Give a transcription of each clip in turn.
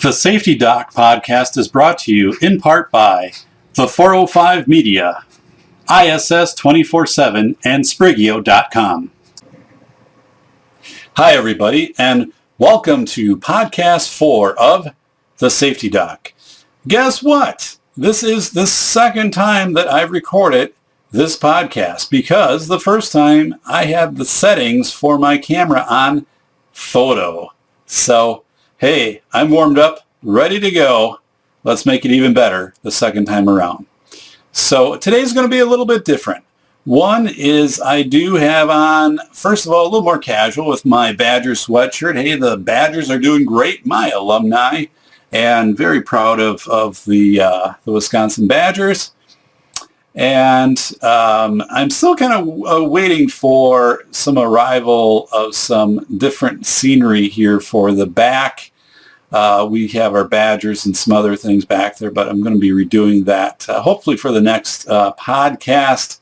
The Safety Doc podcast is brought to you in part by the 405 Media, ISS 24/7, and Sprigio.com. Hi, everybody, and welcome to podcast 4 of The Safety Doc. Guess what? This is the second time that I've recorded this podcast because the first time I had the settings for my camera on photo. So, hey, I'm warmed up, ready to go. Let's make it even better the second time around. So today's going to be a little bit different. One is I do have on, first of all, a little more casual with my Badger sweatshirt. Hey, the Badgers are doing great, my alumni, and very proud of the Wisconsin Badgers. And I'm still kind of waiting for some arrival of some different scenery here for the back. We have our Badgers and some other things back there, but I'm going to be redoing that hopefully for the next podcast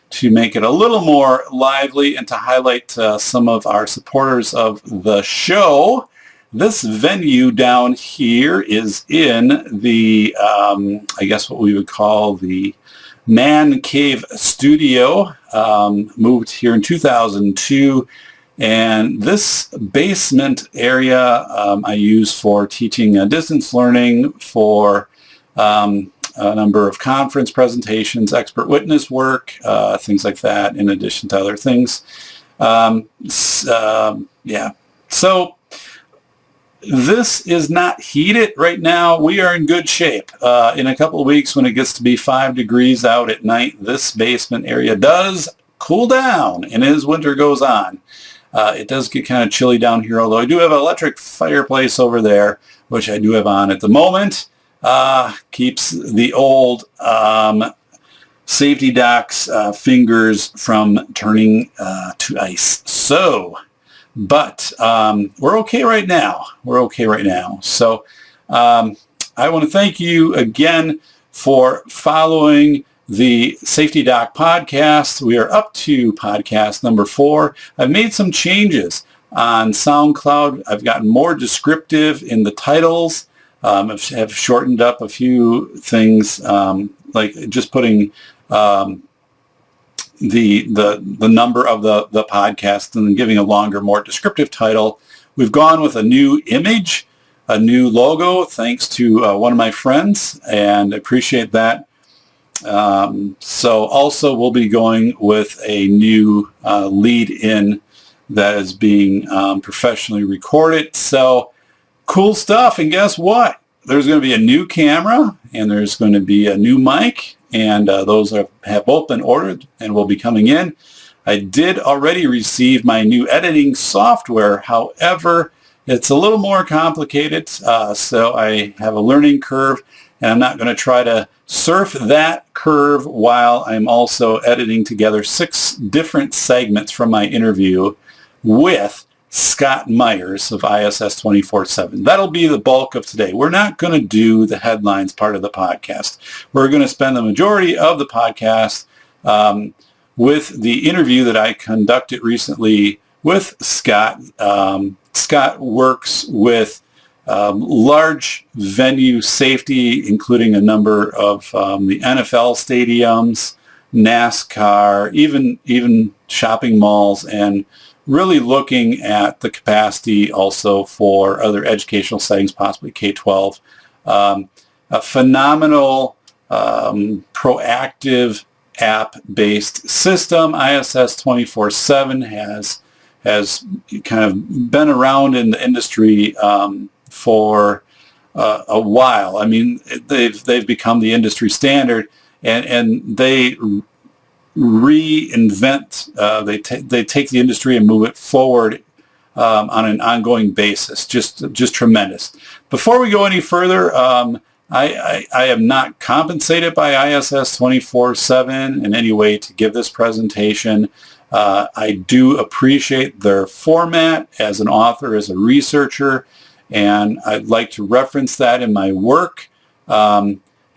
to make it a little more lively and to highlight some of our supporters of the show. This venue down here is in the, I guess what we would call the Man Cave Studio, moved here in 2002, and this basement area I use for teaching distance learning, for a number of conference presentations, expert witness work, things like that, in addition to other things. Yeah, so this is not heated right now. We are in good shape. In a couple of weeks when it gets to be 5 degrees out at night, this basement area does cool down, and as winter goes on, it does get kind of chilly down here, although I do have an electric fireplace over there, which I do have on at the moment. Keeps the old Safety Doc's fingers from turning to ice. But we're okay right now. So I want to thank you again for following the Safety Doc podcast. We are up to podcast number 4. I've made some changes on SoundCloud. I've gotten more descriptive in the titles. Have shortened up a few things, like just putting the number of the podcast and giving a longer, more descriptive title. We've gone with a new image, a new logo, thanks to one of my friends, and I appreciate that. So also we'll be going with a new lead-in that is being professionally recorded. So cool stuff. And guess what? There's going to be a new camera, and there's going to be a new mic, and those have both been ordered and will be coming in. I did already receive my new editing software. However, it's a little more complicated, so I have a learning curve, and I'm not going to try to surf that curve while I'm also editing together 6 different segments from my interview with Scott Meyers of ISS 24/7. That'll be the bulk of today. We're not going to do the headlines part of the podcast. We're going to spend the majority of the podcast with the interview that I conducted recently with Scott. Scott works with large venue safety, including a number of the NFL stadiums, NASCAR, even shopping malls, and really looking at the capacity also for other educational settings, possibly K-12. A phenomenal proactive app-based system. ISS 24/7 has kind of been around in the industry for a while. I mean, they've become the industry standard, and they reinvent. They take the industry and move it forward on an ongoing basis. Just tremendous. Before we go any further, I am not compensated by ISS 24/7 in any way to give this presentation. I do appreciate their format as an author, as a researcher, and I'd like to reference that in my work.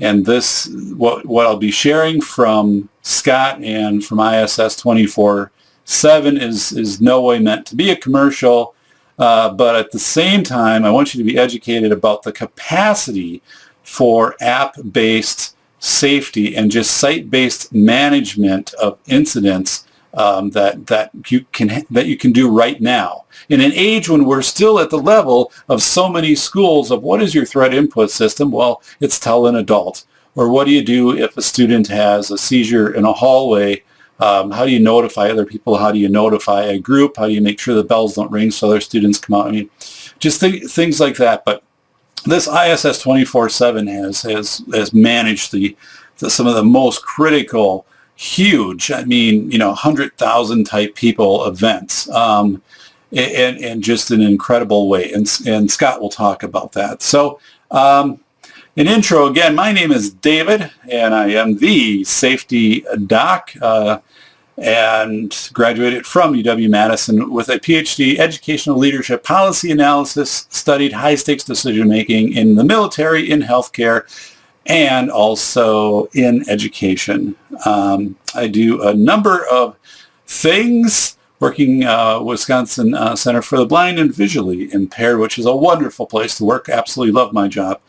And this, what I'll be sharing from Scott and from ISS 24/7 is no way meant to be a commercial. but at the same time, I want you to be educated about the capacity for app-based safety and just site-based management of incidents that you can do right now. In an age when we're still at the level of so many schools of what is your threat input system? Well, it's tell an adult. Or what do you do if a student has a seizure in a hallway? How do you notify other people? How do you notify a group? How do you make sure the bells don't ring so other students come out? I mean, just things like that. But this ISS 24/7 has managed some of the most critical, huge, 100,000 type people events, and just an incredible way. And Scott will talk about that. So, an intro again. My name is David, and I am the safety doc, and graduated from UW-Madison with a PhD, Educational Leadership Policy Analysis, studied high-stakes decision-making in the military, in healthcare, and also in education. I do a number of things, working Wisconsin Center for the Blind and Visually Impaired, which is a wonderful place to work. Absolutely love my job.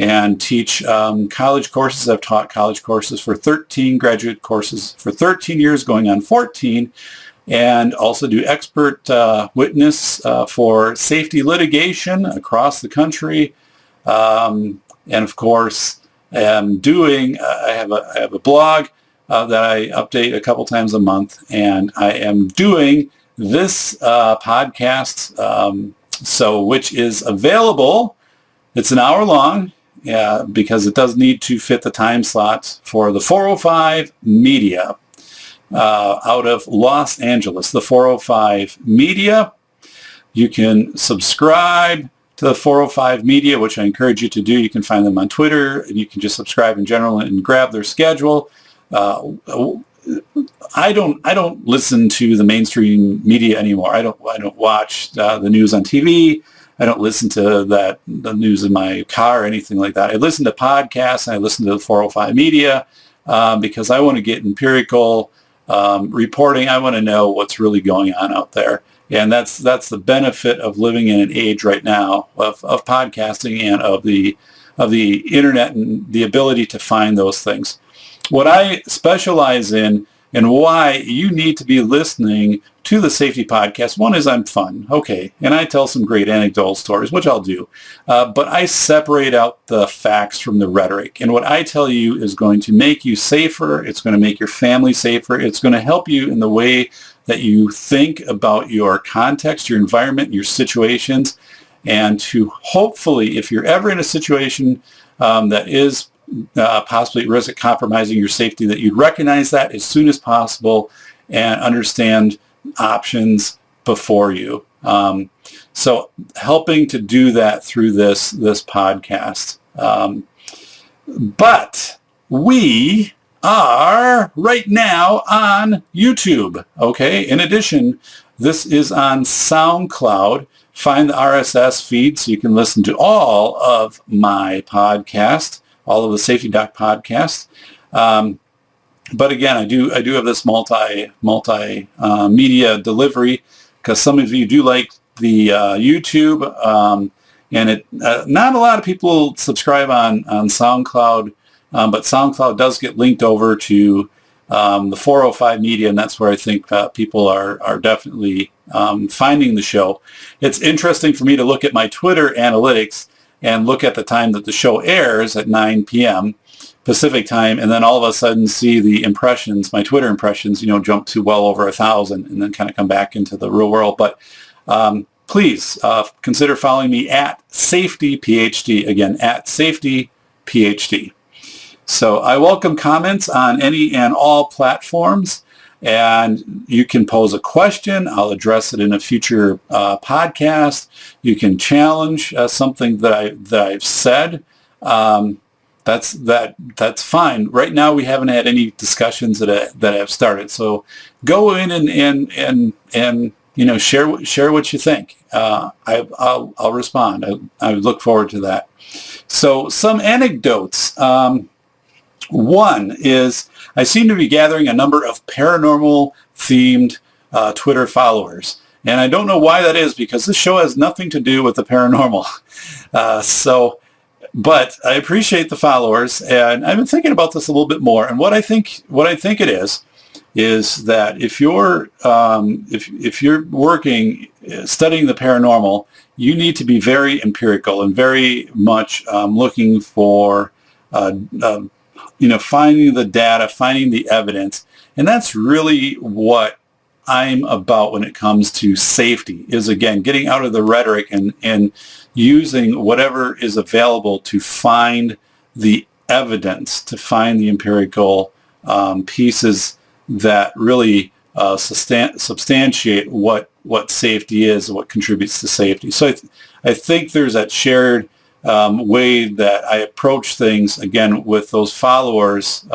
And teach college courses. I've taught college courses for 13, graduate courses for 13 years, going on 14, and also do expert witness for safety litigation across the country. And of course, I have a blog that I update a couple times a month, and I am doing this podcast, which is available. It's an hour long. Yeah, because it does need to fit the time slots for the 405 Media out of Los Angeles. The 405 Media, you can subscribe to the 405 Media, which I encourage you to do. You can find them on Twitter, and you can just subscribe in general and grab their schedule. I don't listen to the mainstream media anymore. I don't watch the news on TV. I don't listen to the news in my car or anything like that. I listen to podcasts, and I listen to the 405 Media because I want to get empirical reporting. I want to know what's really going on out there. And that's the benefit of living in an age right now of podcasting and of the internet and the ability to find those things. What I specialize in and why you need to be listening to the Safety Podcast. One is I'm fun, okay, and I tell some great anecdotal stories, which I'll do, but I separate out the facts from the rhetoric, and what I tell you is going to make you safer, it's going to make your family safer, it's going to help you in the way that you think about your context, your environment, your situations, and to hopefully, if you're ever in a situation that is possibly at risk of compromising your safety, that you recognize that as soon as possible and understand options before you. So helping to do that through this podcast. But we are right now on YouTube, okay? In addition, this is on SoundCloud. Find the RSS feed so you can listen to all of my podcasts, all of the Safety Doc podcasts. But again, I do have this multi media delivery because some of you do like the YouTube, and not a lot of people subscribe on SoundCloud, but SoundCloud does get linked over to the 405 Media, and that's where I think people are definitely finding the show. It's interesting for me to look at my Twitter analytics and look at the time that the show airs at 9 p.m. Pacific time, and then all of a sudden see the impressions, my Twitter impressions, jump to well over 1,000, and then kind of come back into the real world. But please consider following me at Safety PhD, again, at Safety PhD. So I welcome comments on any and all platforms, and you can pose a question. I'll address it in a future podcast. You can challenge something that I've said. That's fine. Right now, we haven't had any discussions that have started. So go in and share what you think. I'll respond. I look forward to that. So some anecdotes. One is I seem to be gathering a number of paranormal themed Twitter followers. And I don't know why that is, because this show has nothing to do with the paranormal. But I appreciate the followers, and I've been thinking about this a little bit more. And what I think it is that if you're working, studying the paranormal, you need to be very empirical and very much looking for, finding the data, finding the evidence. And that's really what I'm about when it comes to safety, is, again, getting out of the rhetoric and using whatever is available to find the evidence, to find the empirical pieces that really substantiate what safety is and what contributes to safety. So I think there's that shared way that I approach things, again, with those followers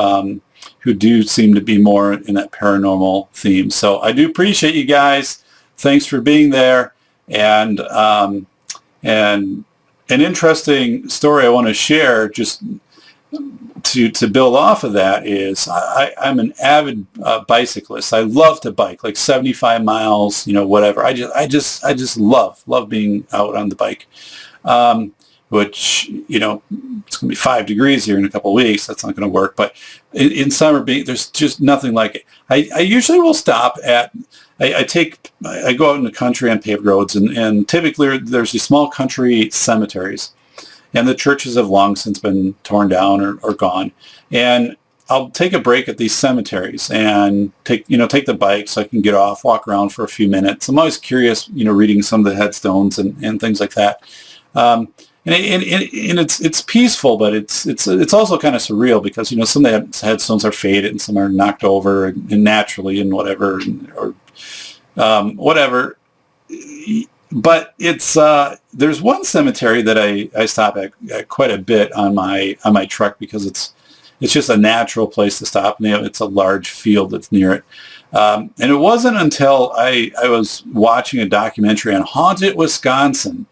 who do seem to be more in that paranormal theme. So I do appreciate you guys. Thanks for being there. And an interesting story I want to share, just to build off of that, is I'm an avid bicyclist. I love to bike, like 75 miles, whatever. I just love being out on the bike. Which, it's going to be 5 degrees here in a couple of weeks. That's not going to work. But in summer, there's just nothing like it. I usually will stop at, I go out in the country on paved roads, and typically there's these small country cemeteries, and the churches have long since been torn down or gone. And I'll take a break at these cemeteries and take the bike so I can get off, walk around for a few minutes. I'm always curious, reading some of the headstones and things like that. And it's peaceful, but it's also kind of surreal, because some of the headstones are faded and some are knocked over and naturally and whatever, or whatever. But it's there's one cemetery that I stop at quite a bit on my trek, because it's just a natural place to stop, and it's a large field that's near it. And it wasn't until I was watching a documentary on haunted Wisconsin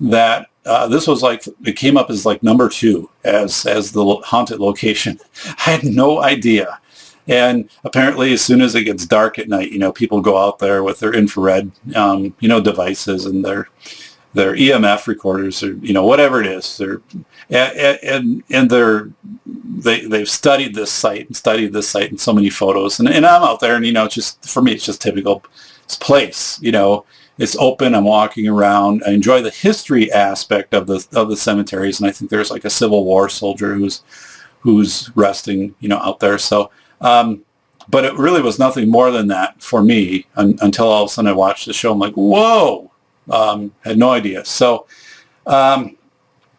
that this was it came up as number 2 as the haunted location. I had no idea. And apparently, as soon as it gets dark at night, people go out there with their infrared, devices and their EMF recorders, or whatever it is. They've studied this site in so many photos, and I'm out there, and it's just, for me, it's just typical place. It's open. I'm walking around. I enjoy the history aspect of the cemeteries, and I think there's like a Civil War soldier who's resting, out there. So. But it really was nothing more than that for me until all of a sudden I watched the show. I'm like, whoa, had no idea. So I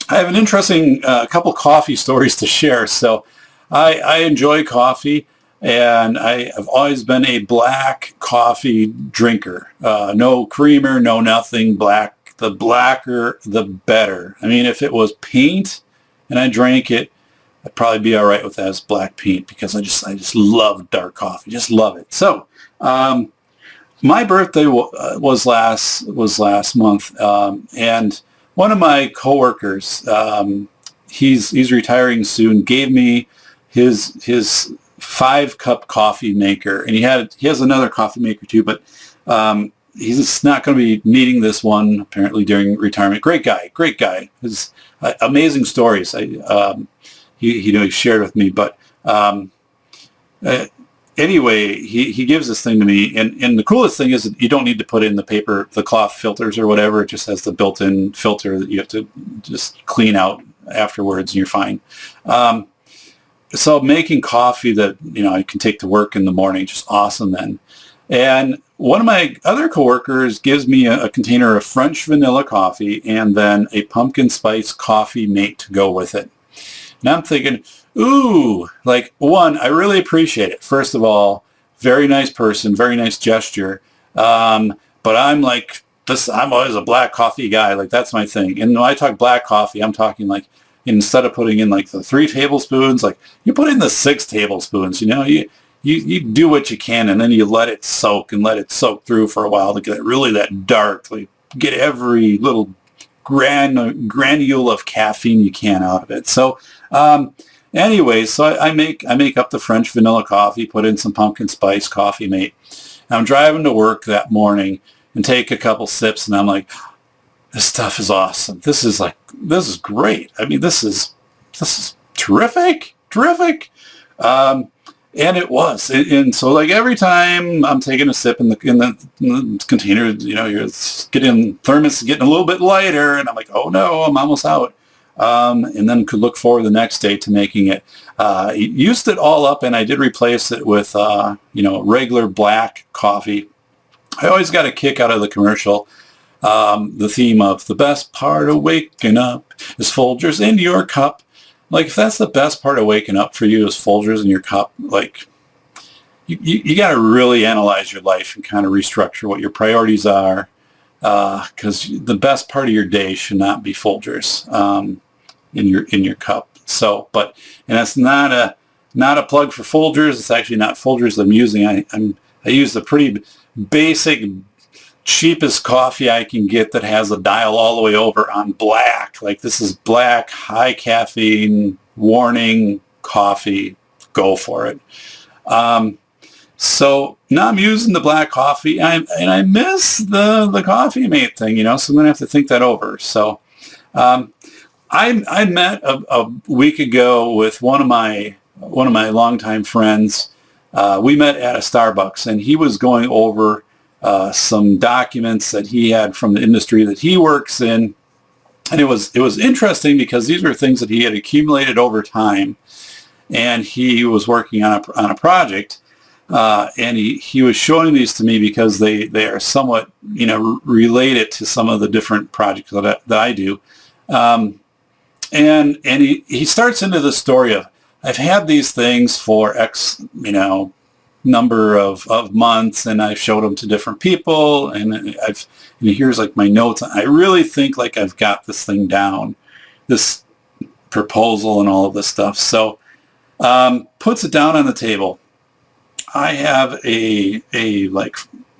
have an interesting couple coffee stories to share. So I enjoy coffee, and I've always been a black coffee drinker. No creamer, no nothing, black. The blacker, the better. I mean, if it was paint and I drank it, I'd probably be all right with that as black paint, because I just love dark coffee, just love it. So my birthday was last month, and one of my coworkers, he's retiring soon, gave me his 5-cup coffee maker, and he has another coffee maker too, but he's not going to be needing this one apparently during retirement. Great guy. His amazing stories. He shared with me, but anyway, he gives this thing to me, and the coolest thing is that you don't need to put in the cloth filters or whatever. It just has the built-in filter that you have to just clean out afterwards, and you're fine. So making coffee that I can take to work in the morning, just awesome then. And one of my other coworkers gives me a container of French vanilla coffee and then a pumpkin spice coffee mate to go with it. And I'm thinking, ooh, one, I really appreciate it. First of all, very nice person, very nice gesture. But I'm like, I'm always a black coffee guy. That's my thing. And when I talk black coffee, I'm talking instead of putting in the 3 tablespoons, you put in the 6 tablespoons. You do what you can, and then you let it soak through for a while to get really that dark, get every little granule of caffeine you can out of it. So anyway, so I make up the French vanilla coffee, put in some pumpkin spice coffee mate. I'm driving to work that morning, and take a couple sips, and I'm like, this stuff is awesome. This is great. I mean, this is terrific. And it was. And so like every time I'm taking a sip in the container, you're thermos is getting a little bit lighter, and I'm like, oh no, I'm almost out. And then could look forward the next day to making it. Used it all up, and I did replace it with regular black coffee. I always got a kick out of the commercial. The theme of the best part of waking up is Folgers in your cup. Like, if that's the best part of waking up for you is Folgers in your cup, like, you got to really analyze your life and kind of restructure what your priorities are, because the best part of your day should not be Folgers in your cup. So, and that's not a plug for Folgers. It's actually not Folgers I'm using. I use the pretty basic, cheapest coffee I can get that has a dial all the way over on black. Like, this is black, high caffeine, warning coffee. Go for it. So now I'm using the black coffee, and I miss the Coffee Mate thing, so I'm going to have to think that over. So I met a week ago with one of my longtime friends. We met at a Starbucks, and he was going over some documents that he had from the industry that he works in, and it was interesting because these were things that he had accumulated over time, and he was working on a project, and he was showing these to me because they are somewhat related to some of the different projects that I do, and he starts into the story of, I've had these things for X number of months, and I've showed them to different people, and here's like my notes. I really think like I've got this thing down, this proposal and all of this stuff. So puts it down on the table. I have a like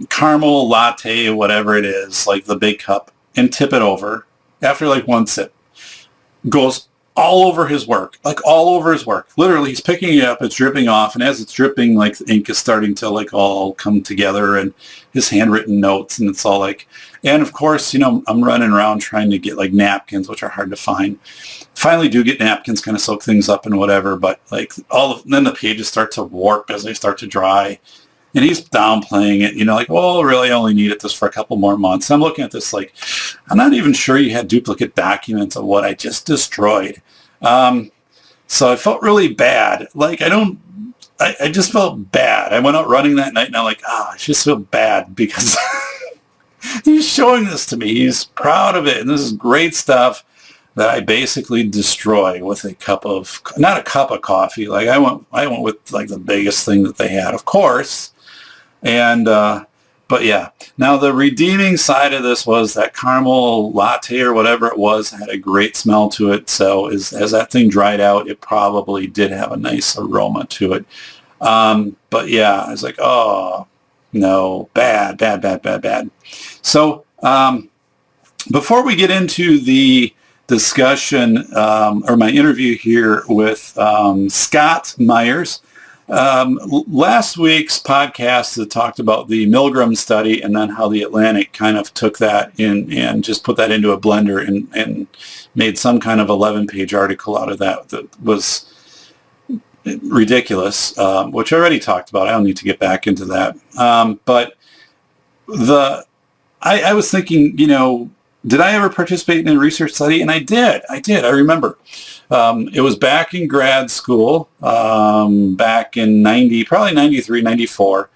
caramel latte, whatever it is, like the big cup, and tip it over after like one sip. Goes all over his work, Literally, he's picking it up, it's dripping off, and as it's dripping, like, the ink is starting to, like, all come together, and his handwritten notes, and it's all, like, and, of course, I'm running around trying to get, like, napkins, which are hard to find. Finally do get napkins, kind of soak things up and whatever, but, like, then the pages start to warp as they start to dry, and he's downplaying it, like, well, really, I only needed this for a couple more months. I'm looking at this like, I'm not even sure you had duplicate documents of what I just destroyed. So I felt really bad. Like, I just felt bad. I went out running that night, and I'm like, I just feel bad because he's showing this to me. He's proud of it, and this is great stuff that I basically destroy with not a cup of coffee. Like, I went with like the biggest thing that they had, of course. And, but yeah, now the redeeming side of this was that caramel latte or whatever it was had a great smell to it. So as that thing dried out, it probably did have a nice aroma to it. But yeah, I was like, oh no, bad. So, before we get into the discussion, or my interview here with, Scott Meyers, last week's podcast that talked about the Milgram study and then how the Atlantic kind of took that in and just put that into a blender and made some kind of 11-page article out of that was ridiculous, which I already talked about. I don't need to get back into that. But I was thinking, did I ever participate in a research study? And I did. I remember. It was back in grad school, back in probably 93, 94.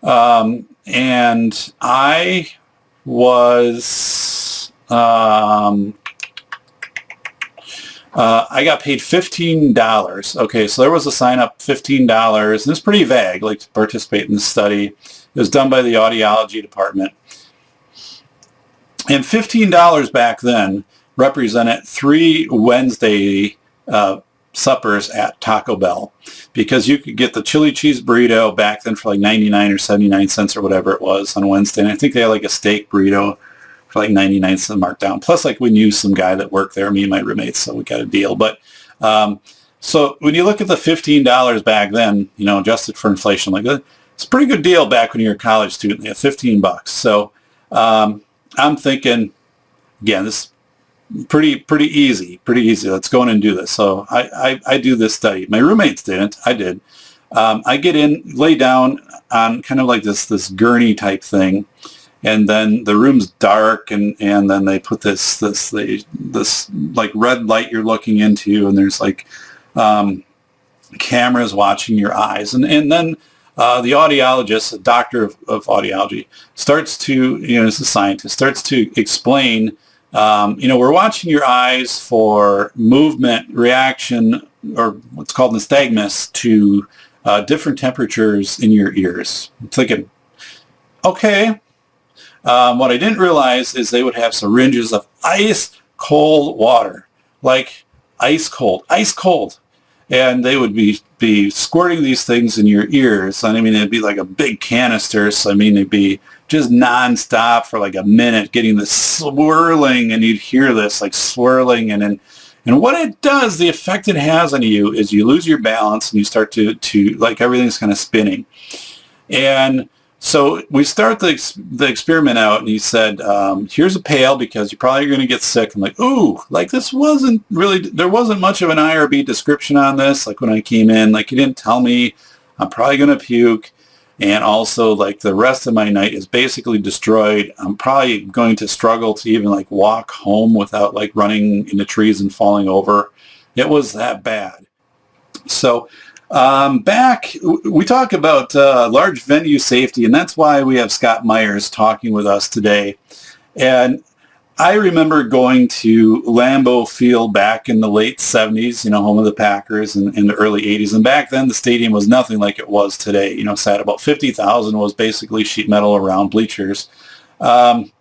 And I was, I got paid $15. Okay, so there was a sign up, $15, and it's pretty vague, like to participate in the study. It was done by the audiology department. And $15 back then represented 3 Wednesday suppers at Taco Bell, because you could get the chili cheese burrito back then for like 99 or 79 cents or whatever it was on Wednesday. And I think they had like a steak burrito for like 99 cents marked down. Plus, like, we knew some guy that worked there, me and my roommates, so we got a deal. But so when you look at the $15 back then, adjusted for inflation, like that, it's a pretty good deal back when you were a college student. They had $15. So I'm thinking, again, this is pretty easy. Let's go in and do this. So I do this study. My roommates didn't. I did. I get in, lay down on kind of like this gurney type thing, and then the room's dark, and then they put this like red light you're looking into, and there's like cameras watching your eyes, and then the audiologist, a doctor of audiology, starts to, as a scientist, starts to explain, we're watching your eyes for movement, reaction, or what's called nystagmus to different temperatures in your ears. I'm thinking, okay. What I didn't realize is they would have syringes of ice cold water, like ice cold. And they would be squirting these things in your ears. I mean, it'd be like a big canister. So, I mean, it'd be just nonstop for like a minute, getting this swirling, and you'd hear this like swirling. And what it does, the effect it has on you is you lose your balance, and you start to like everything's kind of spinning. And so we start the experiment out, and he said, here's a pail because you're probably going to get sick. I'm like, ooh, like this wasn't really, there wasn't much of an IRB description on this. Like when I came in, like you didn't tell me I'm probably going to puke. And also like the rest of my night is basically destroyed. I'm probably going to struggle to even like walk home without like running into trees and falling over. It was that bad. So we talk about large venue safety, and that's why we have Scott Meyers talking with us today. And I remember going to Lambeau Field back in the late 70s, home of the Packers, and in the early 80s. And back then, the stadium was nothing like it was today. Sat about 50,000, was basically sheet metal around bleachers. And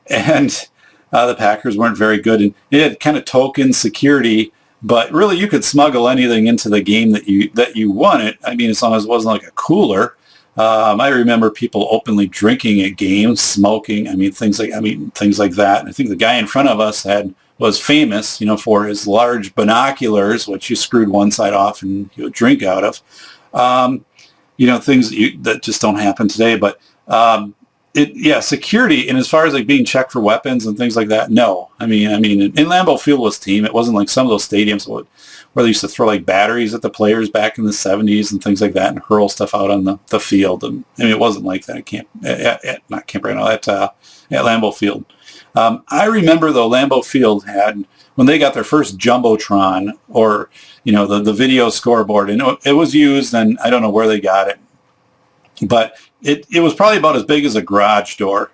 the Packers weren't very good. And it had kind of token security, but really you could smuggle anything into the game that you wanted. I mean, as long as it wasn't like a cooler. I remember people openly drinking at games, smoking. Things like that. And I think the guy in front of us was famous, for his large binoculars, which you screwed one side off and you would drink out of. Things that just don't happen today. But security, and as far as like being checked for weapons and things like that, no. In Lambeau Field was team. It wasn't like some of those stadiums where they used to throw like batteries at the players back in the 70s and things like that and hurl stuff out on the field. And it wasn't like that at Lambeau Field. I remember though, Lambeau Field had, when they got their first Jumbotron, or, the video scoreboard, and it was used, and I don't know where they got it, but it was probably about as big as a garage door.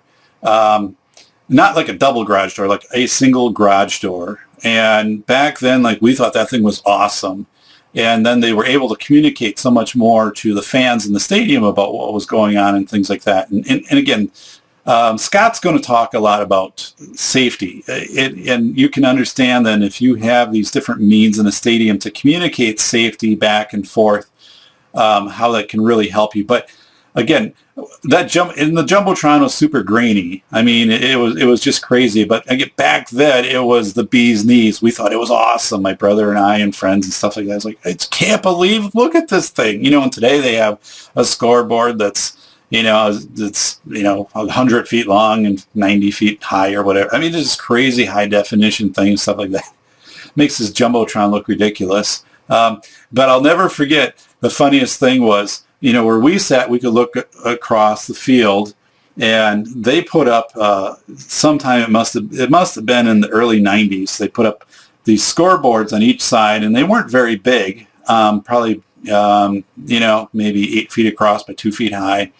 Not like a double garage door, like a single garage door. And back then, like, we thought that thing was awesome. And then they were able to communicate so much more to the fans in the stadium about what was going on and things like that. And again, Scott's going to talk a lot about safety. And you can understand then if you have these different means in a stadium to communicate safety back and forth, how that can really help you. But again, the Jumbotron was super grainy. It was just crazy. But back then, it was the bee's knees. We thought it was awesome. My brother and I and friends and stuff like that. I was like, I can't believe, look at this thing. And today they have a scoreboard that's 100 feet long and 90 feet high or whatever. There's this crazy high definition thing, stuff like that. Makes this Jumbotron look ridiculous. But I'll never forget, the funniest thing was, where we sat, we could look across the field, and they put up, sometime it must have been in the early 90s, they put up these scoreboards on each side, and they weren't very big, probably, maybe 8 feet across by 2 feet high.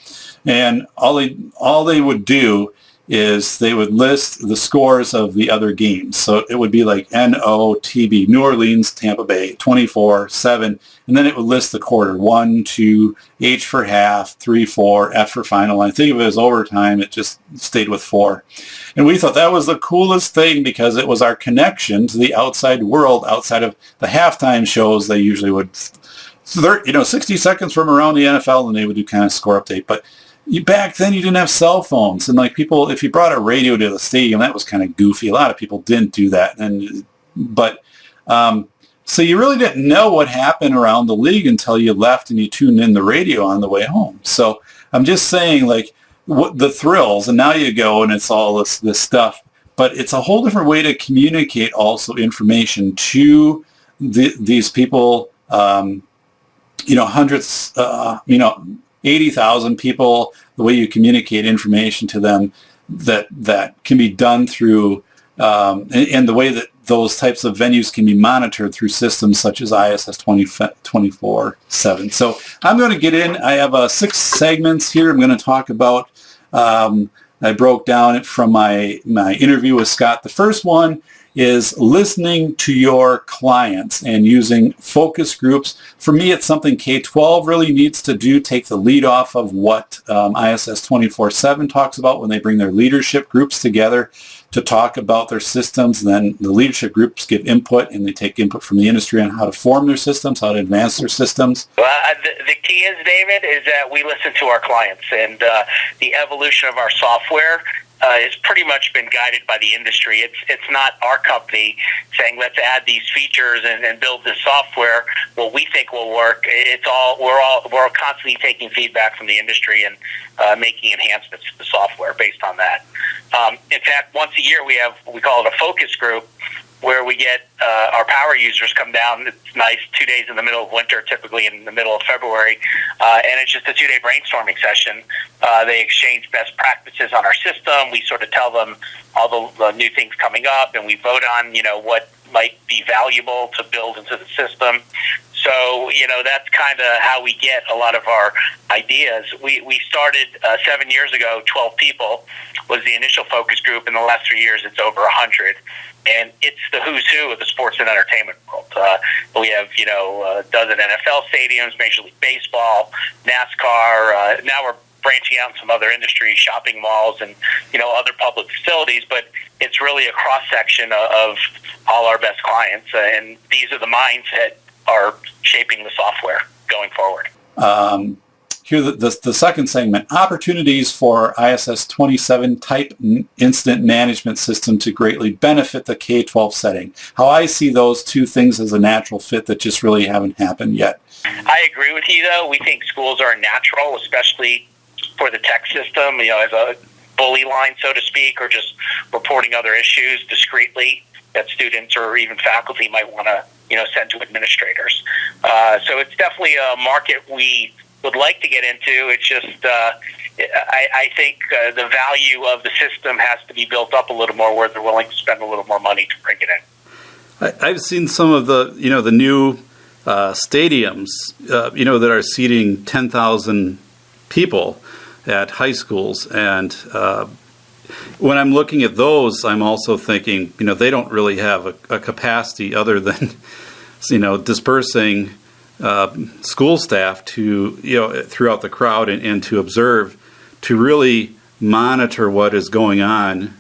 And all they would do is they would list the scores of the other games. So it would be like NOTB, New Orleans, Tampa Bay, 24-7, and then it would list the quarter, 1, 2, H for half, 3, 4, F for final. I think if it was overtime, it just stayed with 4. And we thought that was the coolest thing because it was our connection to the outside world, outside of the halftime shows they usually would, 60 seconds from around the NFL, and they would do kind of score update. But back then you didn't have cell phones, and like people, if you brought a radio to the stadium, that was kind of goofy. A lot of people didn't do that, so you really didn't know what happened around the league until you left and you tuned in the radio on the way home. So I'm just saying, like, the thrills, and now you go and it's all this stuff. But it's a whole different way to communicate also information to these people. Hundreds, 80,000 people. The way you communicate information to them that can be done through, and the way that those types of venues can be monitored through systems such as ISS 24/7. So I'm going to get in. I have 6 segments here I'm going to talk about. I broke down it from my interview with Scott. The first one is listening to your clients and using focus groups. For me, it's something K-12 really needs to do, take the lead off of what ISS 24/7 talks about when they bring their leadership groups together to talk about their systems. And then the leadership groups give input, and they take input from the industry on how to form their systems, how to advance their systems. Well, the key is, David, is that we listen to our clients, and the evolution of our software has pretty much been guided by the industry. It's not our company saying let's add these features and build this software. What we think will work. We're constantly taking feedback from the industry and making enhancements to the software based on that. In fact, once a year we call it a focus group, where we get our power users come down. It's nice, 2 days in the middle of winter, typically in the middle of February, and it's just a 2-day brainstorming session. They exchange best practices on our system. We sort of tell them all the new things coming up, and we vote on, what might be valuable to build into the system. So, that's kind of how we get a lot of our ideas. We started 7 years ago, 12 people was the initial focus group. In the last 3 years, it's over 100. And it's the who's who of the sports and entertainment world. We have, a dozen NFL stadiums, Major League Baseball, NASCAR. Now we're branching out in some other industries, shopping malls, and, other public facilities. But it's really a cross-section of all our best clients. And these are the minds that are shaping the software going forward. Here, the second segment, opportunities for ISS 27 type incident management system to greatly benefit the K-12 setting. How I see those two things as a natural fit that just really haven't happened yet. I agree with you, though. We think schools are natural, especially for the tech system, as a bully line, so to speak, or just reporting other issues discreetly that students or even faculty might want to, send to administrators. So it's definitely a market we would like to get into. It's just, I think the value of the system has to be built up a little more, where they're willing to spend a little more money to bring it in. I've seen some of the, the new stadiums, that are seating 10,000 people at high schools. And when I'm looking at those, I'm also thinking, they don't really have a capacity other than, dispersing school staff to, throughout the crowd and to observe, to really monitor what is going on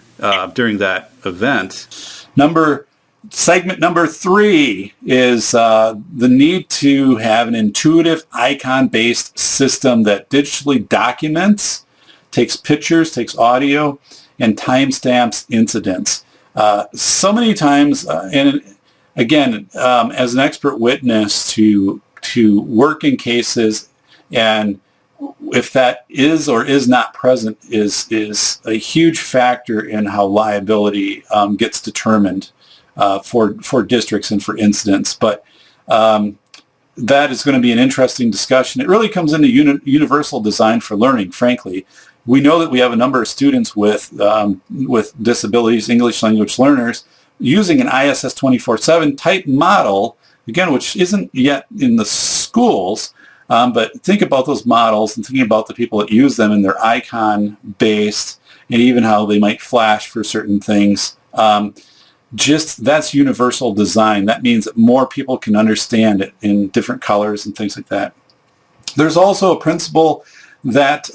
during that event. Segment number 3 is the need to have an intuitive icon-based system that digitally documents, takes pictures, takes audio, and timestamps incidents. So many times, and again, as an expert witness to work in cases, and if that is or is not present is a huge factor in how liability gets determined for districts and for incidents. But that is going to be an interesting discussion. It really comes into universal design for learning, frankly. We know that we have a number of students with disabilities, English language learners, using an ISS 24/7 type model, again, which isn't yet in the schools, but think about those models and thinking about the people that use them and their icon-based, and even how they might flash for certain things. That's universal design. That means that more people can understand it in different colors and things like that. There's also a principle that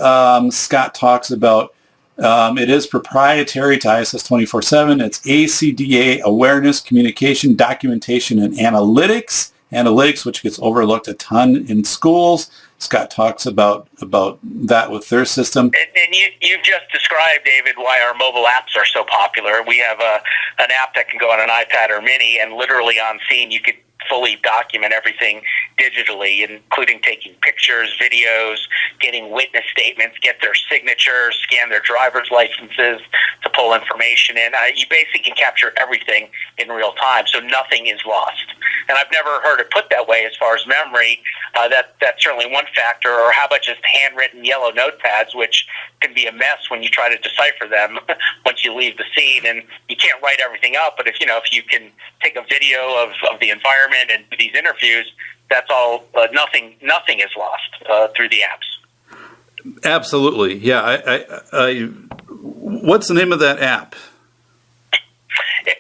Scott talks about. It is proprietary to ISS 24/7. It's ACDA, Awareness, Communication, Documentation, and Analytics. Analytics, which gets overlooked a ton in schools. Scott talks about that with their system. And you've just described, David, why our mobile apps are so popular. We have an app that can go on an iPad or Mini, and literally on scene you could fully document everything digitally, including taking pictures, videos, getting witness statements, get their signatures, scan their driver's licenses to pull information in. You basically can capture everything in real time, so nothing is lost. And I've never heard it put that way as far as memory. That's certainly one factor. Or how about just handwritten yellow notepads, which can be a mess when you try to decipher them once you leave the scene, and you can't write everything up. But if you can take a video of the environment and do these interviews, that's all. Nothing is lost through the apps. Absolutely, yeah. What's the name of that app?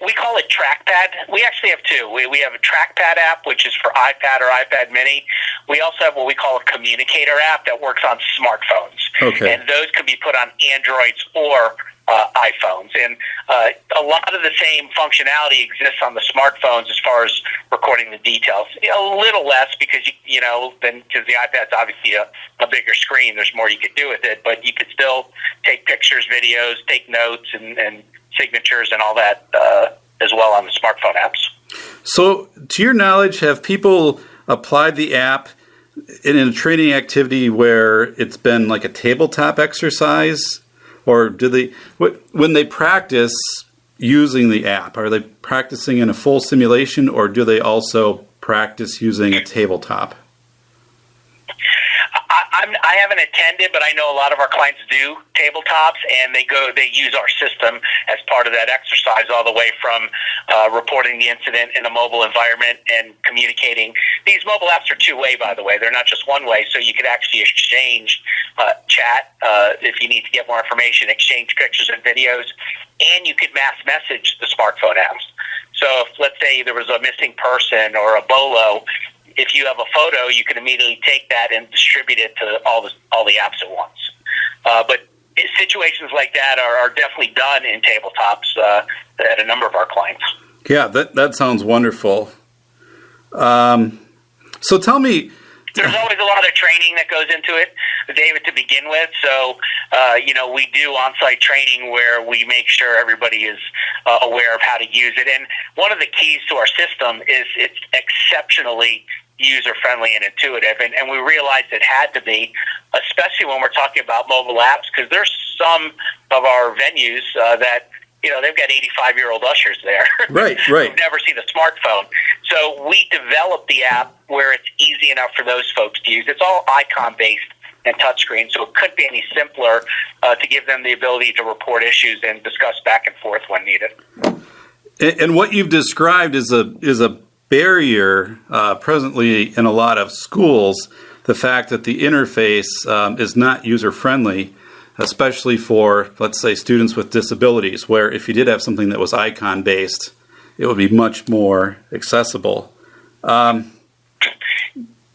We call it Trackpad. We actually have two. We have a Trackpad app, which is for iPad or iPad Mini. We also have what we call a Communicator app that works on smartphones. Okay. And those can be put on Androids or iPhones. And a lot of the same functionality exists on the smartphones as far as recording the details. A little less because, because the iPad's obviously a bigger screen. There's more you could do with it. But you could still take pictures, videos, take notes, and signatures and all that as well on the smartphone apps. So, to your knowledge, have people applied the app in a training activity where it's been like a tabletop exercise? Or do they, when they practice using the app, are they practicing in a full simulation, or do they also practice using a tabletop? I haven't attended, but I know a lot of our clients do tabletops, and they use our system as part of that exercise, all the way from reporting the incident in a mobile environment and communicating. These mobile apps are two-way, by the way. They're not just one-way, so you could actually exchange chat if you need to get more information, exchange pictures and videos, and you could mass message the smartphone apps. So if, let's say, there was a missing person or a BOLO, if you have a photo, you can immediately take that and distribute it to all the apps at once. But situations like that are definitely done in tabletops at a number of our clients. Yeah, that sounds wonderful. So tell me... There's always a lot of training that goes into it, David, to begin with. So, we do on-site training where we make sure everybody is aware of how to use it. And one of the keys to our system is it's exceptionally user-friendly and intuitive. And we realized it had to be, especially when we're talking about mobile apps, because there's some of our venues that, they've got 85-year-old ushers there. Right. Who've never seen a smartphone. So we developed the app where it's easy enough for those folks to use. It's all icon-based and touchscreen, so it couldn't be any simpler to give them the ability to report issues and discuss back and forth when needed. And what you've described is a barrier presently in a lot of schools, the fact that the interface is not user-friendly, especially for, let's say, students with disabilities, where if you did have something that was icon-based, it would be much more accessible.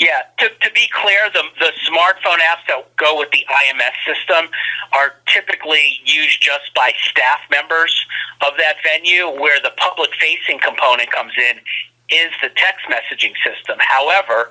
Yeah, to be clear, the smartphone apps that go with the IMS system are typically used just by staff members of that venue, where the public-facing component comes in is the text messaging system. However,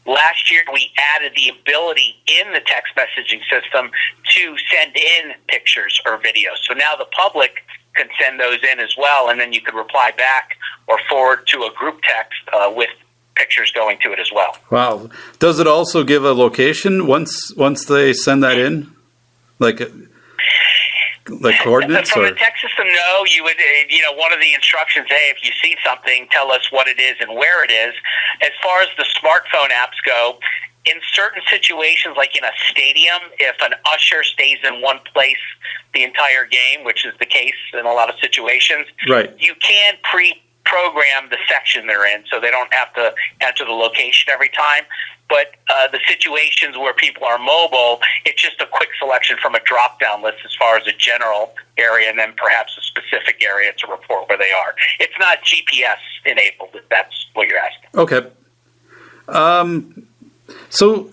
last year we added the ability in the text messaging system to send in pictures or videos. So now the public can send those in as well, and then you could reply back or forward to a group text with pictures going to it as well. Wow. Does it also give a location once they send that in? Like coordinates? From or? the text system, no. You would, one of the instructions, hey, if you see something, tell us what it is and where it is. As far as the smartphone apps go, in certain situations, like in a stadium, if an usher stays in one place the entire game, which is the case in a lot of situations, right, you can pre-program the section they're in, so they don't have to enter the location every time. But the situations where people are mobile, it's just a quick selection from a drop-down list as far as a general area and then perhaps a specific area to report where they are. It's not GPS-enabled, if that's what you're asking. Okay. So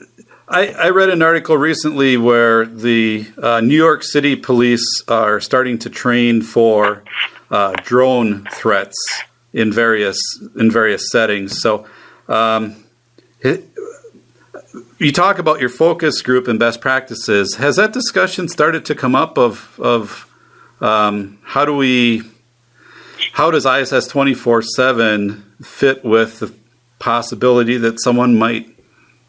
I read an article recently where the New York City police are starting to train for drone threats in various settings. So you talk about your focus group and best practices. Has that discussion started to come up of how does ISS 24/7 fit with possibility that someone might,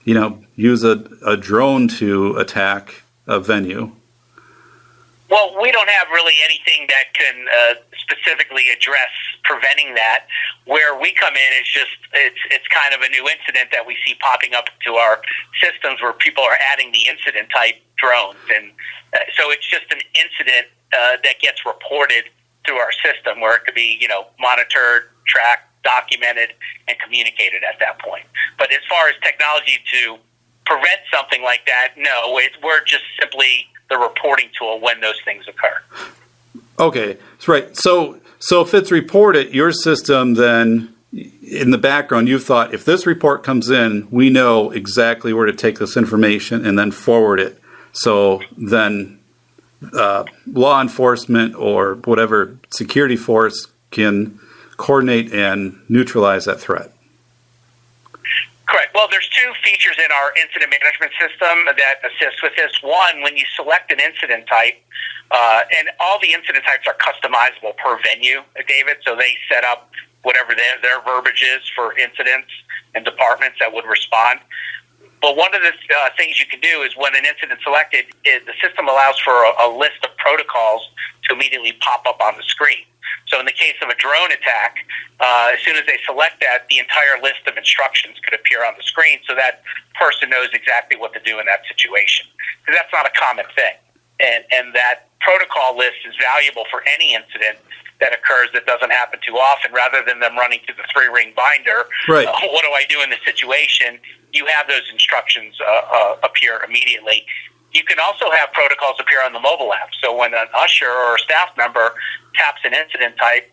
use a drone to attack a venue? Well, we don't have really anything that can specifically address preventing that. Where we come in is just it's kind of a new incident that we see popping up to our systems where people are adding the incident type drones, and so it's just an incident that gets reported through our system where it could be monitored, tracked, documented, and communicated at that point. But as far as technology to prevent something like that, no, we're just simply the reporting tool when those things occur. Okay, that's right. So if it's reported, your system then, in the background, you've thought, if this report comes in, we know exactly where to take this information and then forward it. So then law enforcement or whatever security force can coordinate and neutralize that threat. Correct. Well, there's two features in our incident management system that assist with this. One, when you select an incident type, and all the incident types are customizable per venue, David, so they set up whatever their verbiage is for incidents and departments that would respond. But one of the things you can do is when an incident selected, the system allows for a list of protocols to immediately pop up on the screen. So in the case of a drone attack, as soon as they select that, the entire list of instructions could appear on the screen so that person knows exactly what to do in that situation. Because that's not a common thing. And that protocol list is valuable for any incident that occurs that doesn't happen too often. Rather than them running through the 3-ring binder, right. What do I do in this situation? You have those instructions appear immediately. You can also have protocols appear on the mobile app. So when an usher or a staff member taps an incident type,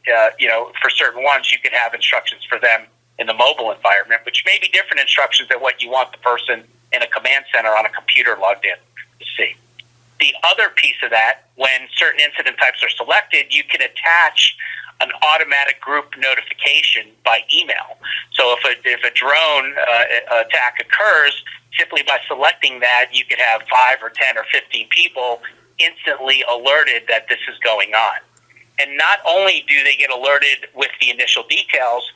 for certain ones, you can have instructions for them in the mobile environment, which may be different instructions than what you want the person in a command center on a computer logged in to see. The other piece of that, when certain incident types are selected, you can attach an automatic group notification by email. So if a drone attack occurs, simply by selecting that, you could have 5 or 10 or 15 people instantly alerted that this is going on. And not only do they get alerted with the initial details,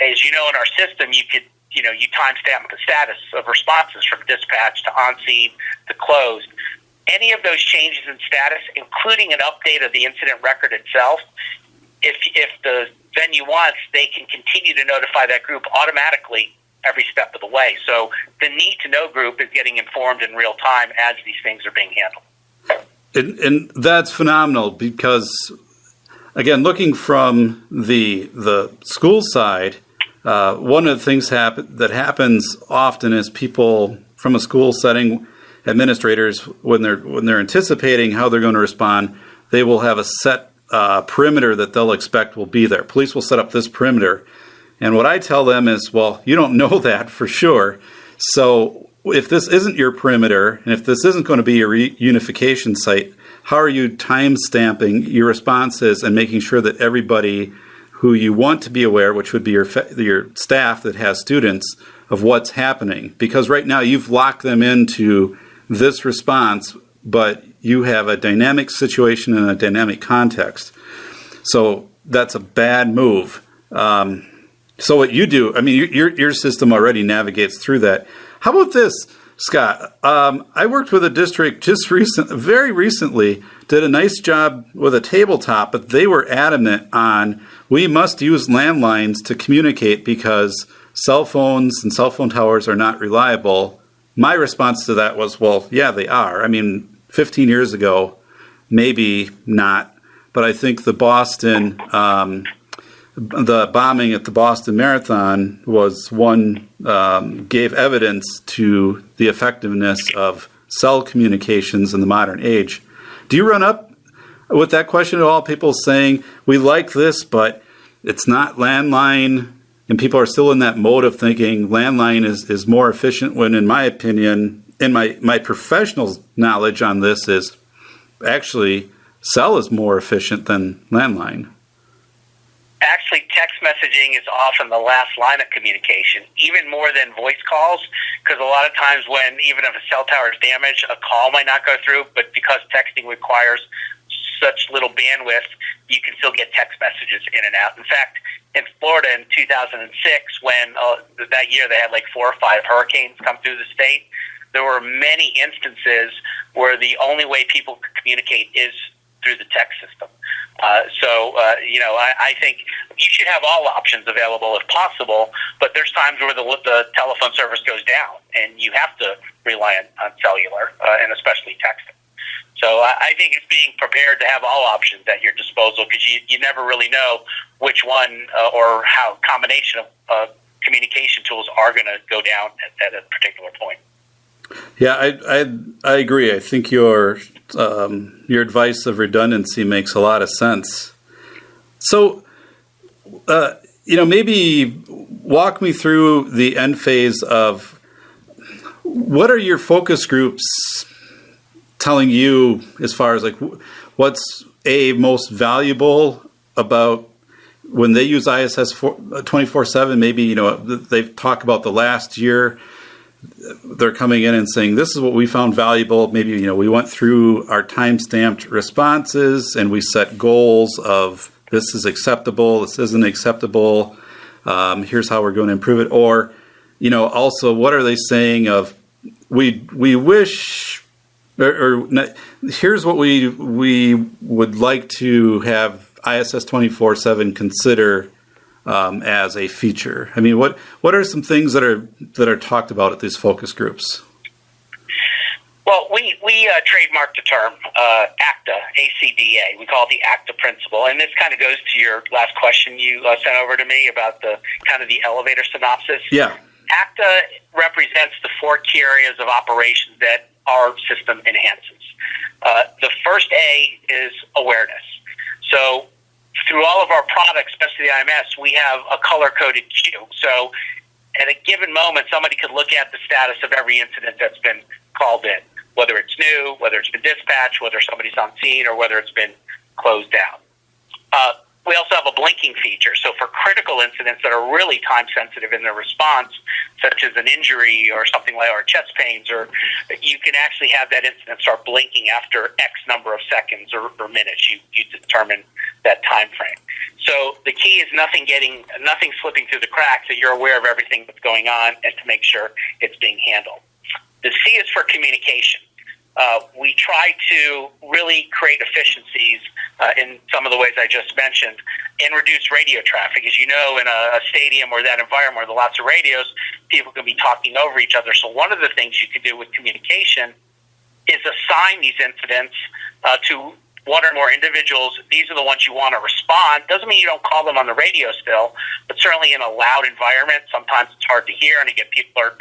as you know, in our system, you timestamp the status of responses from dispatch to on-scene to closed. Any of those changes in status, including an update of the incident record itself, if the venue wants, they can continue to notify that group automatically every step of the way. So the need-to-know group is getting informed in real time as these things are being handled. And that's phenomenal because, again, looking from the school side, one of the things that happens often is people from a school setting, administrators, when they're anticipating how they're going to respond, they will have a set perimeter that they'll expect will be there. Police will set up this perimeter. And what I tell them is, well, you don't know that for sure. So if this isn't your perimeter, and if this isn't going to be your reunification site, how are you time stamping your responses and making sure that everybody who you want to be aware, which would be your staff that has students, of what's happening? Because right now you've locked them into this response, but you have a dynamic situation and a dynamic context. So that's a bad move. So what you do, I mean, your system already navigates through that. How about this, Scott? I worked with a district very recently, did a nice job with a tabletop, but they were adamant on we must use landlines to communicate because cell phones and cell phone towers are not reliable. My response to that was, well, yeah, they are. I mean, 15 years ago, maybe not, but I think the bombing at the Boston Marathon was one, gave evidence to the effectiveness of cell communications in the modern age. Do you run up with that question at all? People saying, we like this, but it's not landline, and people are still in that mode of thinking landline is more efficient, when in my opinion, and my professional knowledge on this is actually cell is more efficient than landline. Actually, text messaging is often the last line of communication, even more than voice calls, because a lot of times when, even if a cell tower is damaged, a call might not go through, but because texting requires such little bandwidth, you can still get text messages in and out. In fact, in Florida in 2006 when that year they had like 4 or 5 hurricanes come through the state. There were many instances where the only way people could communicate is through the text system. I think you should have all options available if possible, but there's times where the telephone service goes down and you have to rely on cellular and especially texting. So I think it's being prepared to have all options at your disposal, because you never really know which one or how combination of communication tools are going to go down at a particular point. Yeah, I agree. I think your advice of redundancy makes a lot of sense. So, maybe walk me through the end phase of what are your focus groups telling you as far as like what's most valuable about when they use ISS 24/7. Maybe they talk about the last year. They're coming in and saying, this is what we found valuable. Maybe, we went through our time-stamped responses and we set goals of this is acceptable, this isn't acceptable, here's how we're going to improve it. Or, also what are they saying of we wish, or here's what we would like to have ISS 24/7 consider as a feature. I mean, what are some things that are talked about at these focus groups? Well, we trademarked the term ACTA, ACDA. We call it the ACTA principle, and this kind of goes to your last question you sent over to me about the kind of the elevator synopsis. Yeah. ACTA represents the 4 key areas of operations that our system enhances. The first A is awareness. So through all of our products, especially the IMS, we have a color-coded queue. So at a given moment, somebody could look at the status of every incident that's been called in, whether it's new, whether it's been dispatched, whether somebody's on scene, or whether it's been closed down. We also have a blinking feature. So for critical incidents that are really time-sensitive in their response, such as an injury or something like or chest pains, or you can actually have that incident start blinking after X number of seconds or minutes. You determine that time frame. So the key is nothing slipping through the cracks, that you're aware of everything that's going on and to make sure it's being handled. The C is for communication. We try to really create efficiencies in some of the ways I just mentioned and reduce radio traffic. As you know, in a stadium or that environment where there are lots of radios, people can be talking over each other. So one of the things you can do with communication is assign these incidents to one or more individuals. These are the ones you want to respond. Doesn't mean you don't call them on the radio still, but certainly in a loud environment, sometimes it's hard to hear and you get people are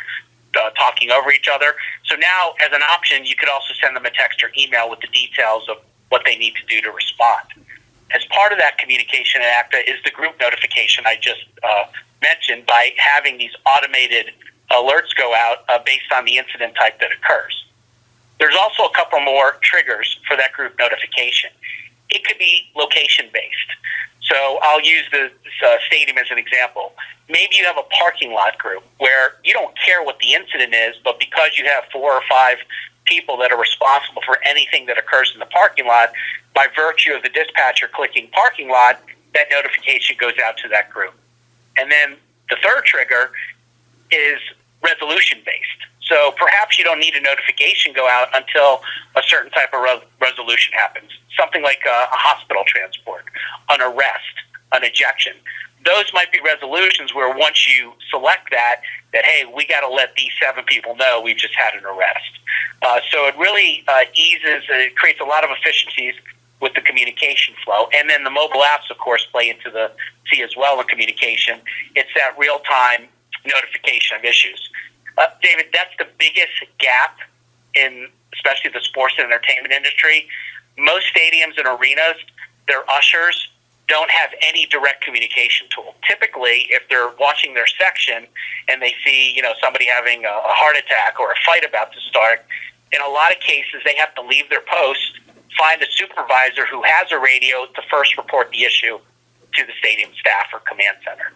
talking over each other. So now, as an option, you could also send them a text or email with the details of what they need to do to respond. As part of that communication at ACTA is the group notification I just mentioned, by having these automated alerts go out based on the incident type that occurs. There's also a couple more triggers for that group notification. It could be location-based. So I'll use the stadium as an example. Maybe you have a parking lot group where you don't care what the incident is, but because you have 4 or 5 people that are responsible for anything that occurs in the parking lot, by virtue of the dispatcher clicking parking lot, that notification goes out to that group. And then the third trigger is resolution-based. So perhaps you don't need a notification go out until a certain type of resolution happens. Something like a hospital transport, an arrest, an ejection. Those might be resolutions where once you select that hey, we got to let these 7 people know we've just had an arrest. So it really it creates a lot of efficiencies with the communication flow. And then the mobile apps, of course, play into the C as well in communication. It's that real-time notification of issues. David, that's the biggest gap in especially the sports and entertainment industry. Most stadiums and arenas, their ushers don't have any direct communication tool. Typically, if they're watching their section and they see, somebody having a heart attack or a fight about to start, in a lot of cases, they have to leave their post, find a supervisor who has a radio to first report the issue to the stadium staff or command center.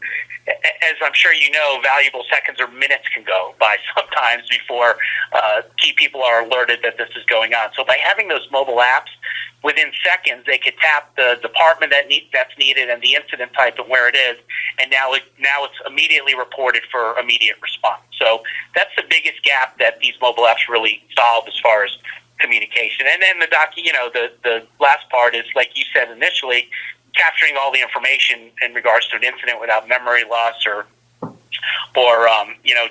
As I'm sure you know, valuable seconds or minutes can go by sometimes before key people are alerted that this is going on. So by having those mobile apps, within seconds, they could tap the department that's needed and the incident type and where it is, and now it's immediately reported for immediate response. So that's the biggest gap that these mobile apps really solve as far as communication. And then the last part is, like you said initially, capturing all the information in regards to an incident without memory loss or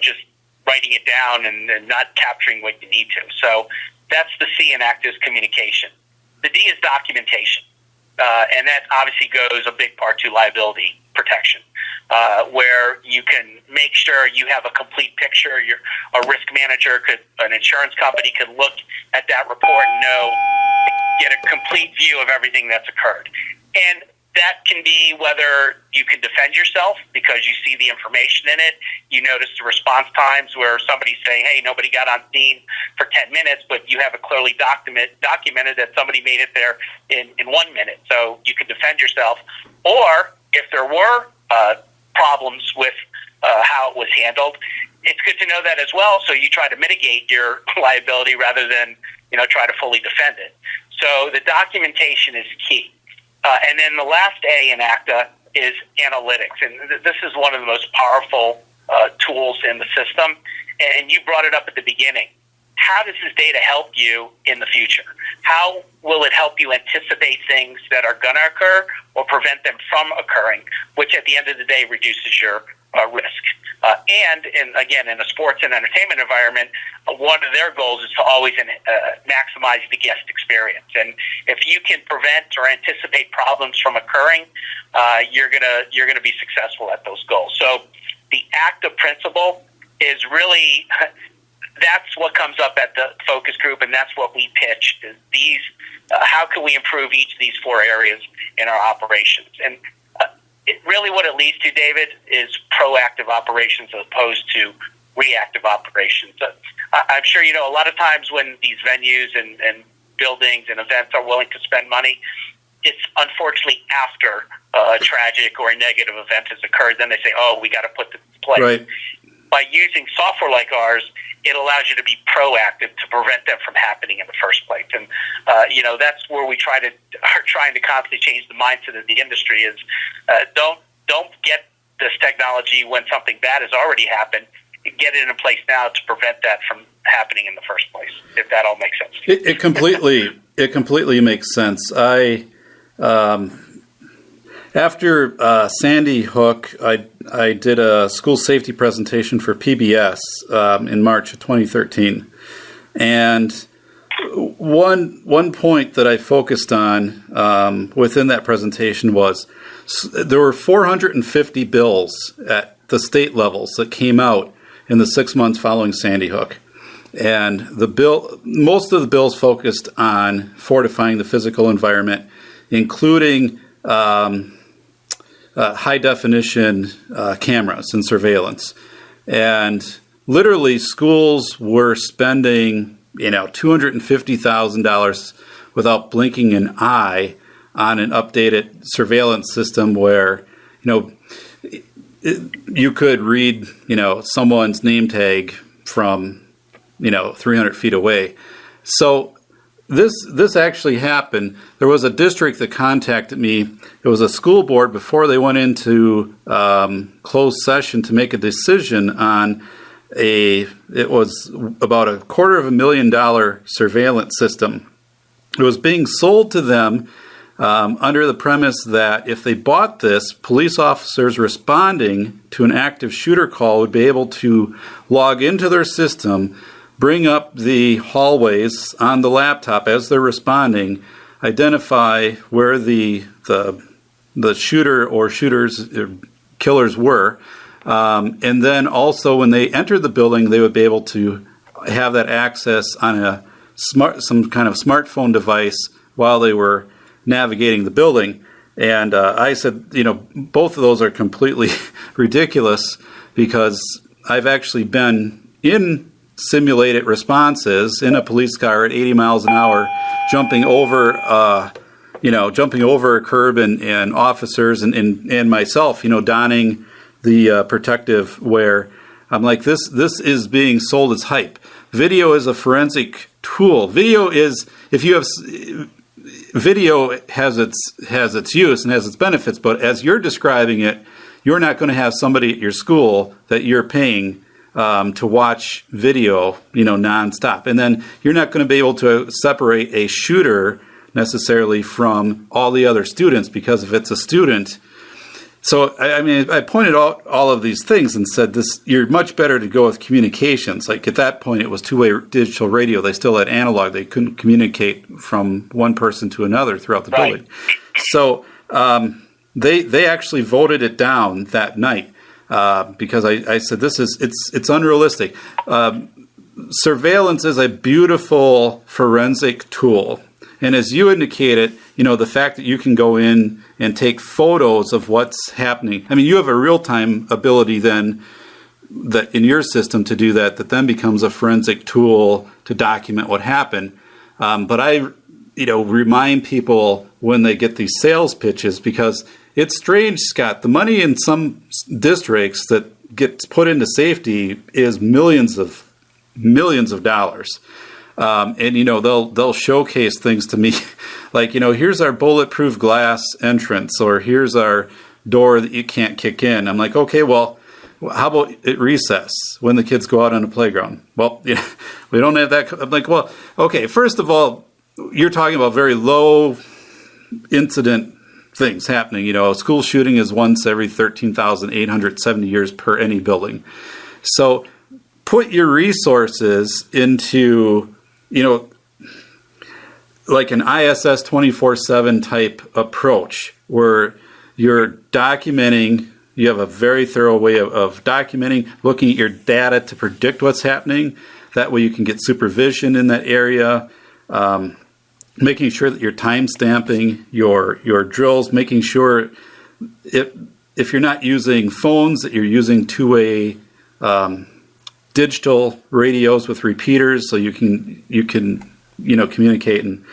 just writing it down and not capturing what you need to. So that's the C in active communication. The D is documentation. And that obviously goes a big part to liability protection, where you can make sure you have a complete picture. A risk manager an insurance company could look at that report and get a complete view of everything that's occurred. And that can be whether you can defend yourself because you see the information in it. You notice the response times where somebody's saying, hey, nobody got on scene for 10 minutes, but you have it clearly documented that somebody made it there in 1 minute. So you can defend yourself. Or if there were problems with how it was handled, it's good to know that as well. So you try to mitigate your liability rather than try to fully defend it. So the documentation is key. And then the last A in ACTA is analytics. And this is one of the most powerful tools in the system. And you brought it up at the beginning. How does this data help you in the future? How will it help you anticipate things that are going to occur or prevent them from occurring, which at the end of the day reduces your risk? And in a sports and entertainment environment, one of their goals is to always maximize the guest experience. And if you can prevent or anticipate problems from occurring, you're gonna be successful at those goals. So the ACTA principle is really that's what comes up at the focus group, and that's what we pitched. Is these how can we improve each of these 4 areas in our operations? And what it leads to, David, is proactive operations as opposed to reactive operations. I'm sure a lot of times when these venues and buildings and events are willing to spend money, it's unfortunately after a tragic or a negative event has occurred. Then they say, oh, we got to put this in place. Right. By using software like ours, it allows you to be proactive to prevent them from happening in the first place. And, that's where we are trying to constantly change the mindset of the industry is don't get this technology when something bad has already happened. Get it in place now to prevent that from happening in the first place, if that all makes sense. It completely makes sense. After Sandy Hook, I did a school safety presentation for PBS in March of 2013, and one point that I focused on within that presentation was there were 450 bills at the state levels that came out in the 6 months following Sandy Hook. And most of the bills focused on fortifying the physical environment, including high definition cameras and surveillance. And literally schools were spending, $250,000 without blinking an eye on an updated surveillance system where, you could read, someone's name tag from, 300 feet away. So this actually happened. There was a district that contacted me. It was a school board before they went into closed session to make a decision on it was about $250,000 surveillance system. It was being sold to them under the premise that if they bought this, police officers responding to an active shooter call would be able to log into their system, bring up the hallways on the laptop as they're responding, identify where the shooter or killers were, and then also when they entered the building, they would be able to have that access on some kind of smartphone device while they were navigating the building. And I said, both of those are completely ridiculous because I've actually been in simulated responses in a police car at 80 miles an hour, jumping over a curb and officers and myself, donning the protective wear. I'm like, this is being sold as hype. Video is a forensic tool. Video is, if you have video has its use and has its benefits, but as you're describing it, you're not going to have somebody at your school that you're paying to watch video, nonstop. And then you're not going to be able to separate a shooter necessarily from all the other students, because if it's a student. So, I pointed out all of these things and said you're much better to go with communications. Like at that point, it was two-way digital radio. They still had analog. They couldn't communicate from one person to another throughout the building. So they actually voted it down that night because I said, it's unrealistic. Surveillance is a beautiful forensic tool. And as you indicated, the fact that you can go in and take photos of what's happening. You have a real-time ability then that in your system to do that then becomes a forensic tool to document what happened. But I, remind people when they get these sales pitches, because it's strange, Scott, the money in some districts that gets put into safety is millions of dollars. And they'll showcase things to me like, here's our bulletproof glass entrance, or here's our door that you can't kick in. I'm like, okay, well, how about at recess when the kids go out on the playground? Well, we don't have that. I'm like, well, okay, first of all, you're talking about very low incident things happening. A school shooting is once every 13,870 years per any building. So put your resources into like an ISS 24/7 type approach where you're documenting, you have a very thorough way of documenting, looking at your data to predict what's happening. That way you can get supervision in that area, making sure that you're time stamping your drills, making sure if you're not using phones that you're using two-way digital radios with repeaters so you can communicate. And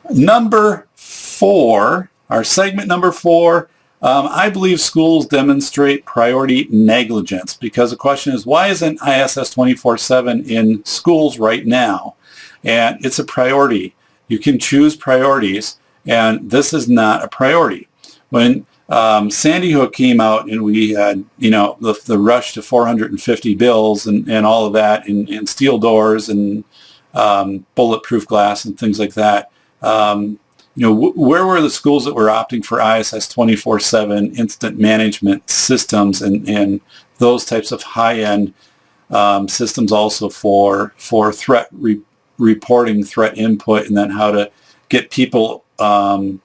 number 4, our segment number 4, I believe schools demonstrate priority negligence, because the question is, why isn't ISS 24/7 in schools right now? And it's a priority. You can choose priorities, and this is not a priority. When Sandy Hook came out and we had, the rush to 450 bills and all of that, and steel doors and bulletproof glass and things like that. Where were the schools that were opting for ISS 24/7 instant management systems and those types of high-end systems also for threat reporting, threat input, and then how to get people,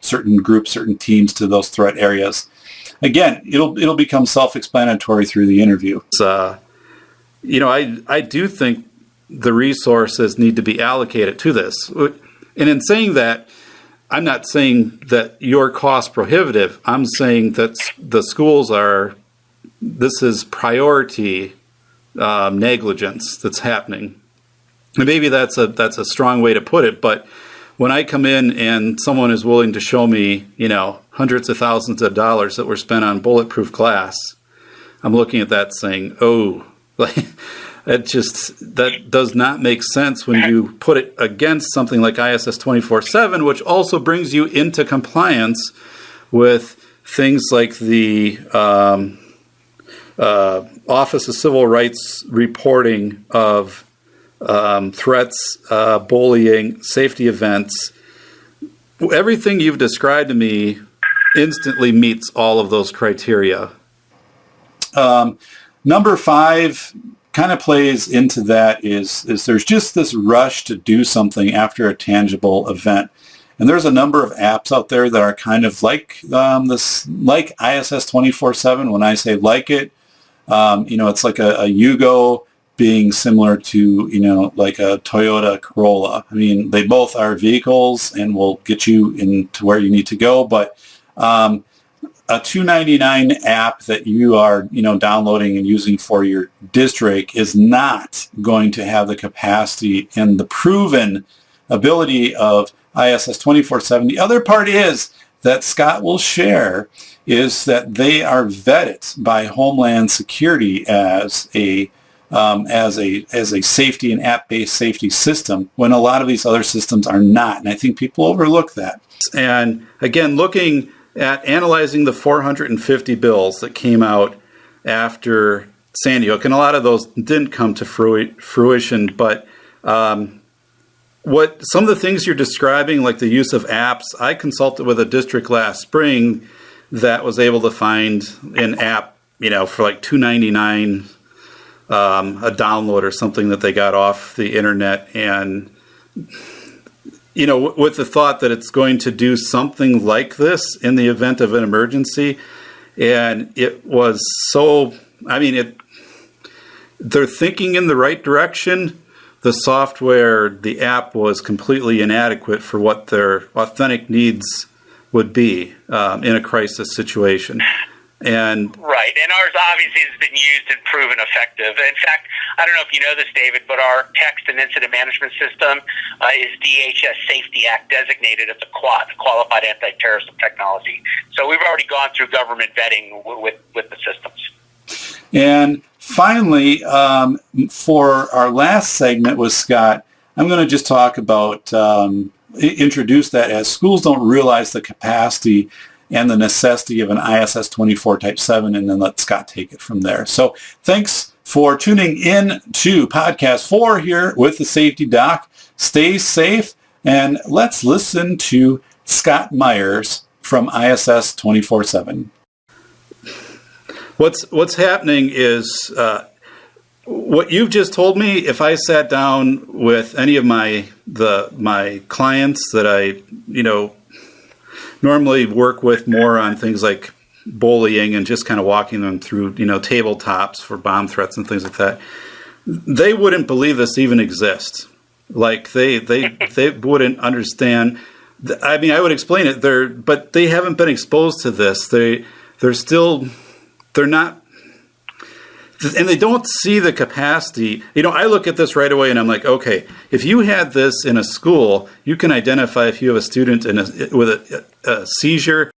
certain groups, certain teams to those threat areas. Again, it'll become self-explanatory through the interview. I do think the resources need to be allocated to this. And in saying that, I'm not saying that your cost prohibitive. I'm saying that the schools this is priority negligence that's happening. And maybe that's a strong way to put it, but when I come in and someone is willing to show me, hundreds of thousands of dollars that were spent on bulletproof glass, I'm looking at that saying, oh, that does not make sense when you put it against something like ISS 24/7, which also brings you into compliance with things like the Office of Civil Rights reporting of threats, bullying, safety events. Everything you've described to me instantly meets all of those criteria. Number 5 kind of plays into that is there's just this rush to do something after a tangible event. And there's a number of apps out there that are kind of like like ISS 24/7. When I say like it, it's like a Yugo being similar to, like a Toyota Corolla. They both are vehicles and will get you into where you need to go, but a $2.99 app that you are, downloading and using for your district is not going to have the capacity and the proven ability of ISS 24/7. The other part is that Scott will share is that they are vetted by Homeland Security as a as a safety and app-based safety system when a lot of these other systems are not. And I think people overlook that. And again, looking at analyzing the 450 bills that came out after Sandy Hook, and a lot of those didn't come to fruition, but what some of the things you're describing, like the use of apps, I consulted with a district last spring that was able to find an app, for like $2.99 a download or something that they got off the internet, and with the thought that it's going to do something like this in the event of an emergency. And it was so, they're thinking in the right direction. The software, the app was completely inadequate for what their authentic needs would be in a crisis situation. And right, and ours obviously has been used and proven effective. In fact, I don't know if you know this, David, but our text and incident management system is DHS Safety Act designated as a qualified anti-terrorism technology. So we've already gone through government vetting with the systems. And finally, for our last segment with Scott, I'm going to just talk about, introduce that as schools don't realize the capacity and the necessity of an ISS 24 Type 7, and then let Scott take it from there. So thanks for tuning in to Podcast 4 here with the Safety Doc. Stay safe, and let's listen to Scott Meyers from ISS 24/7. What's happening is what you've just told me. If I sat down with any of my clients that I normally work with more on things like bullying and just kind of walking them through tabletops for bomb threats and things like that, they wouldn't believe this even exists. Like they wouldn't understand. I would explain it there, but they haven't been exposed to this. They're not, and they don't see the capacity. I look at this right away and I'm like, okay, if you had this in a school, you can identify if you have a student with a seizure